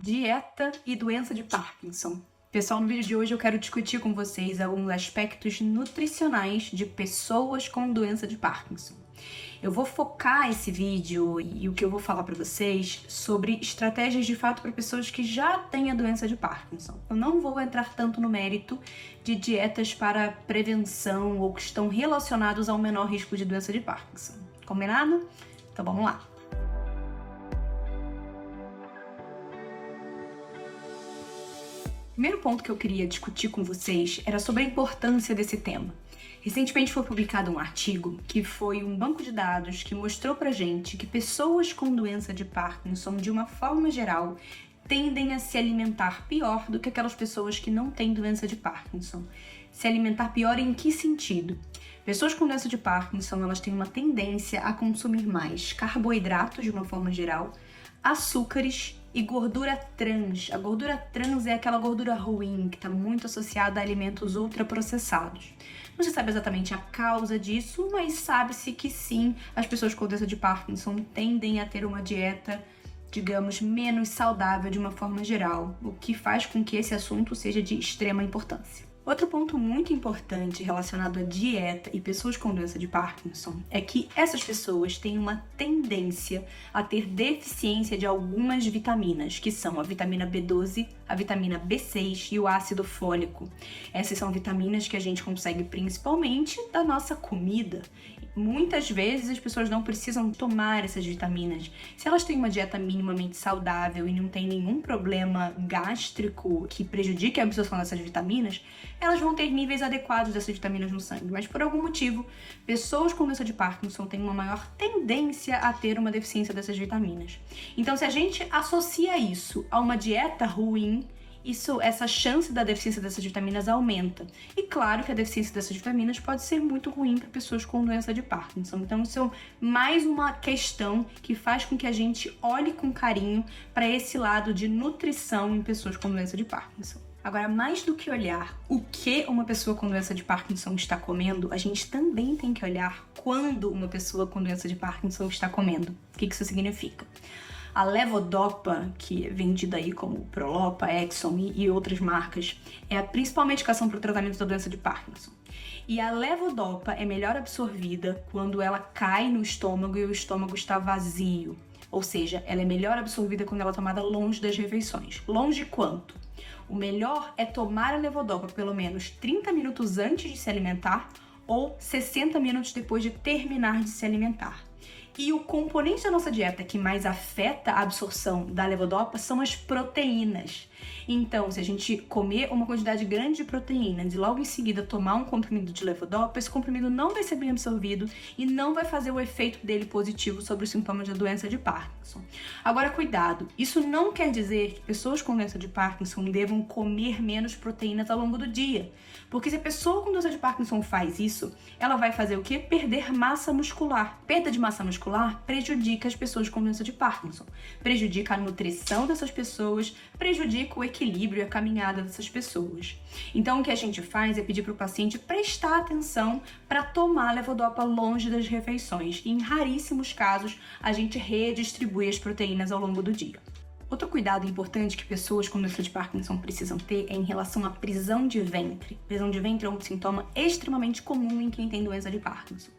Dieta e doença de Parkinson. Pessoal, no vídeo de hoje eu quero discutir com vocês alguns aspectos nutricionais de pessoas com doença de Parkinson. Eu vou focar esse vídeo e o que eu vou falar para vocês sobre estratégias de fato para pessoas que já têm a doença de Parkinson. Eu não vou entrar tanto no mérito de dietas para prevenção ou que estão relacionados ao menor risco de doença de Parkinson. Combinado? Então vamos lá. O primeiro ponto que eu queria discutir com vocês era sobre a importância desse tema. Recentemente foi publicado um artigo que foi um banco de dados que mostrou pra gente que pessoas com doença de Parkinson, de uma forma geral, tendem a se alimentar pior do que aquelas pessoas que não têm doença de Parkinson. Se alimentar pior em que sentido? Pessoas com doença de Parkinson, elas têm uma tendência a consumir mais carboidratos, de uma forma geral, açúcares e gordura trans. A gordura trans é aquela gordura ruim que está muito associada a alimentos ultraprocessados. Não se sabe exatamente a causa disso, mas sabe-se que sim, as pessoas com doença de Parkinson tendem a ter uma dieta, digamos, menos saudável de uma forma geral, o que faz com que esse assunto seja de extrema importância. Outro ponto muito importante relacionado à dieta e pessoas com doença de Parkinson é que essas pessoas têm uma tendência a ter deficiência de algumas vitaminas, que são a vitamina B12, a vitamina B6 e o ácido fólico. Essas são vitaminas que a gente consegue principalmente da nossa comida. Muitas vezes as pessoas não precisam tomar essas vitaminas. Se elas têm uma dieta minimamente saudável e não tem nenhum problema gástrico que prejudique a absorção dessas vitaminas, elas vão ter níveis adequados dessas vitaminas no sangue. Mas por algum motivo, pessoas com doença de Parkinson têm uma maior tendência a ter uma deficiência dessas vitaminas. Então, se a gente associa isso a uma dieta ruim, essa chance da deficiência dessas vitaminas aumenta. E claro que a deficiência dessas vitaminas pode ser muito ruim para pessoas com doença de Parkinson. Então isso é mais uma questão que faz com que a gente olhe com carinho para esse lado de nutrição em pessoas com doença de Parkinson. Agora, mais do que olhar o que uma pessoa com doença de Parkinson está comendo, a gente também tem que olhar quando uma pessoa com doença de Parkinson está comendo. O que isso significa? A levodopa, que é vendida aí como Prolopa, Exxon e outras marcas, é a principal medicação para o tratamento da doença de Parkinson. E a levodopa é melhor absorvida quando ela cai no estômago e o estômago está vazio. Ou seja, ela é melhor absorvida quando ela é tomada longe das refeições. Longe quanto? O melhor é tomar a levodopa pelo menos 30 minutos antes de se alimentar ou 60 minutos depois de terminar de se alimentar. E o componente da nossa dieta que mais afeta a absorção da levodopa são as proteínas. Então, se a gente comer uma quantidade grande de proteínas e logo em seguida tomar um comprimido de levodopa, esse comprimido não vai ser bem absorvido e não vai fazer o efeito dele positivo sobre os sintomas da doença de Parkinson. Agora, cuidado, isso não quer dizer que pessoas com doença de Parkinson devam comer menos proteínas ao longo do dia. Porque se a pessoa com doença de Parkinson faz isso, ela vai fazer o quê? Perder massa muscular. Perda de massa muscular prejudica as pessoas com doença de Parkinson, prejudica a nutrição dessas pessoas, prejudica o equilíbrio e a caminhada dessas pessoas. Então, o que a gente faz é pedir para o paciente prestar atenção para tomar a levodopa longe das refeições. E, em raríssimos casos, a gente redistribui as proteínas ao longo do dia. Outro cuidado importante que pessoas com doença de Parkinson precisam ter é em relação à prisão de ventre. Prisão de ventre é um sintoma extremamente comum em quem tem doença de Parkinson.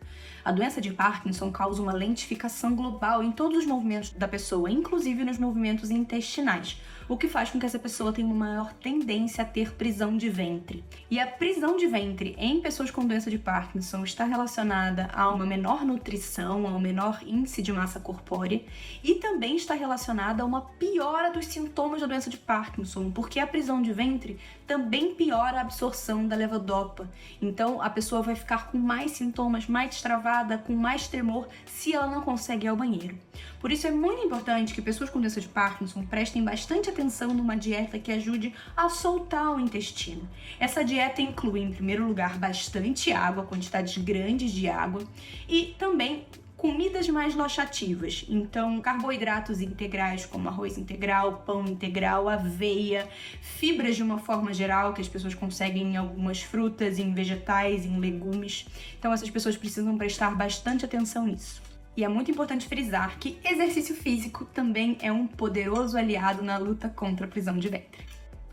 A doença de Parkinson causa uma lentificação global em todos os movimentos da pessoa, inclusive nos movimentos intestinais, o que faz com que essa pessoa tenha uma maior tendência a ter prisão de ventre. E a prisão de ventre em pessoas com doença de Parkinson está relacionada a uma menor nutrição, a um menor índice de massa corpórea e também está relacionada a uma piora dos sintomas da doença de Parkinson, porque a prisão de ventre também piora a absorção da levodopa. Então a pessoa vai ficar com mais sintomas, mais travada, com mais tremor, se ela não consegue ir ao banheiro. Por isso é muito importante que pessoas com doença de Parkinson prestem bastante atenção numa dieta que ajude a soltar o intestino. Essa dieta inclui, em primeiro lugar, bastante água, quantidades grandes de água, e também comidas mais laxativas, então carboidratos integrais como arroz integral, pão integral, aveia, fibras de uma forma geral que as pessoas conseguem em algumas frutas, em vegetais, em legumes. Então essas pessoas precisam prestar bastante atenção nisso. E é muito importante frisar que exercício físico também é um poderoso aliado na luta contra a prisão de ventre.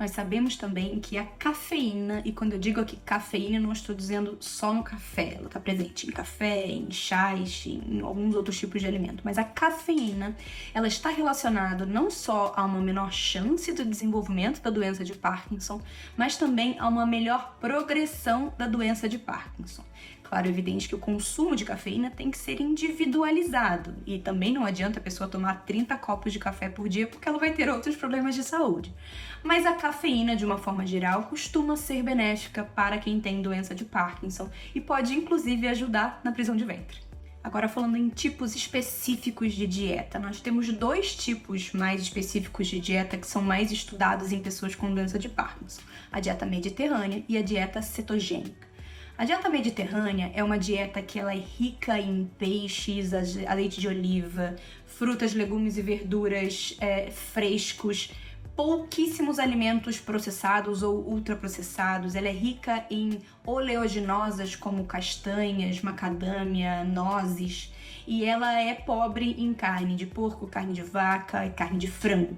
Nós sabemos também que a cafeína, e quando eu digo aqui cafeína, não estou dizendo só no café, ela está presente em café, em chás, em alguns outros tipos de alimento, mas a cafeína, ela está relacionada não só a uma menor chance do desenvolvimento da doença de Parkinson, mas também a uma melhor progressão da doença de Parkinson. Claro, é evidente que o consumo de cafeína tem que ser individualizado e também não adianta a pessoa tomar 30 copos de café por dia porque ela vai ter outros problemas de saúde. Mas a cafeína, de uma forma geral, costuma ser benéfica para quem tem doença de Parkinson e pode inclusive ajudar na prisão de ventre. Agora, falando em tipos específicos de dieta, nós temos 2 tipos mais específicos de dieta que são mais estudados em pessoas com doença de Parkinson: a dieta mediterrânea e a dieta cetogênica. A dieta mediterrânea é uma dieta que ela é rica em peixes, azeite de oliva, frutas, legumes e verduras frescos, pouquíssimos alimentos processados ou ultraprocessados. Ela é rica em oleaginosas como castanhas, macadâmia, nozes, e ela é pobre em carne de porco, carne de vaca e carne de frango.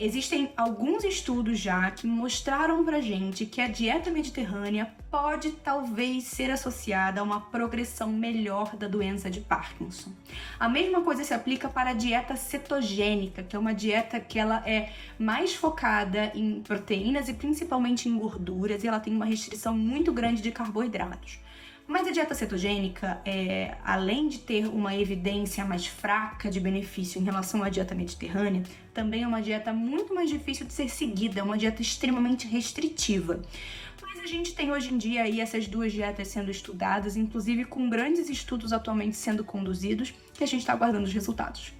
Existem alguns estudos já que mostraram pra gente que a dieta mediterrânea pode talvez ser associada a uma progressão melhor da doença de Parkinson. A mesma coisa se aplica para a dieta cetogênica, que é uma dieta que ela é mais focada em proteínas e principalmente em gorduras, e ela tem uma restrição muito grande de carboidratos. Mas a dieta cetogênica, além de ter uma evidência mais fraca de benefício em relação à dieta mediterrânea, também é uma dieta muito mais difícil de ser seguida, é uma dieta extremamente restritiva. Mas a gente tem hoje em dia aí essas 2 dietas sendo estudadas, inclusive com grandes estudos atualmente sendo conduzidos, que a gente está aguardando os resultados.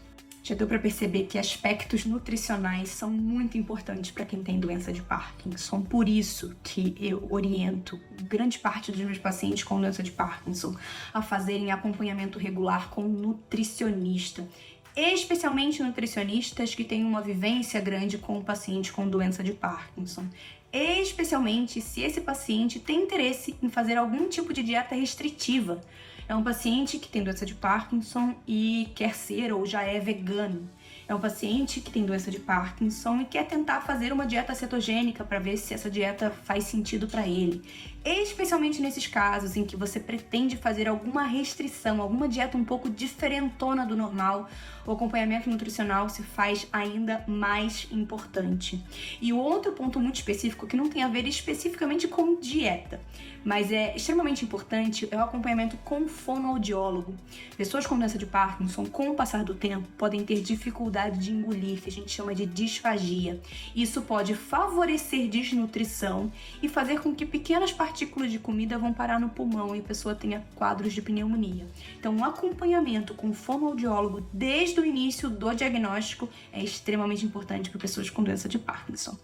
Já deu para perceber que aspectos nutricionais são muito importantes para quem tem doença de Parkinson. Por isso que eu oriento grande parte dos meus pacientes com doença de Parkinson a fazerem acompanhamento regular com um nutricionista, especialmente nutricionistas que têm uma vivência grande com o paciente com doença de Parkinson. Especialmente se esse paciente tem interesse em fazer algum tipo de dieta restritiva. É um paciente que tem doença de Parkinson e quer ser ou já é vegano. É um paciente que tem doença de Parkinson e quer tentar fazer uma dieta cetogênica para ver se essa dieta faz sentido para ele. Especialmente nesses casos em que você pretende fazer alguma restrição, alguma dieta um pouco diferentona do normal, o acompanhamento nutricional se faz ainda mais importante. E o outro ponto muito específico, que não tem a ver especificamente com dieta, mas é extremamente importante, é o acompanhamento com fonoaudiólogo. Pessoas com doença de Parkinson, com o passar do tempo, podem ter dificuldade de engolir, que a gente chama de disfagia. Isso pode favorecer desnutrição e fazer com que pequenas partículas de comida vão parar no pulmão e a pessoa tenha quadros de pneumonia. Então, um acompanhamento com o fonoaudiólogo desde o início do diagnóstico é extremamente importante para pessoas com doença de Parkinson.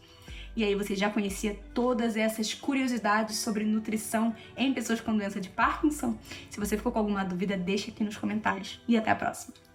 E aí, você já conhecia todas essas curiosidades sobre nutrição em pessoas com doença de Parkinson? Se você ficou com alguma dúvida, deixa aqui nos comentários. E até a próxima!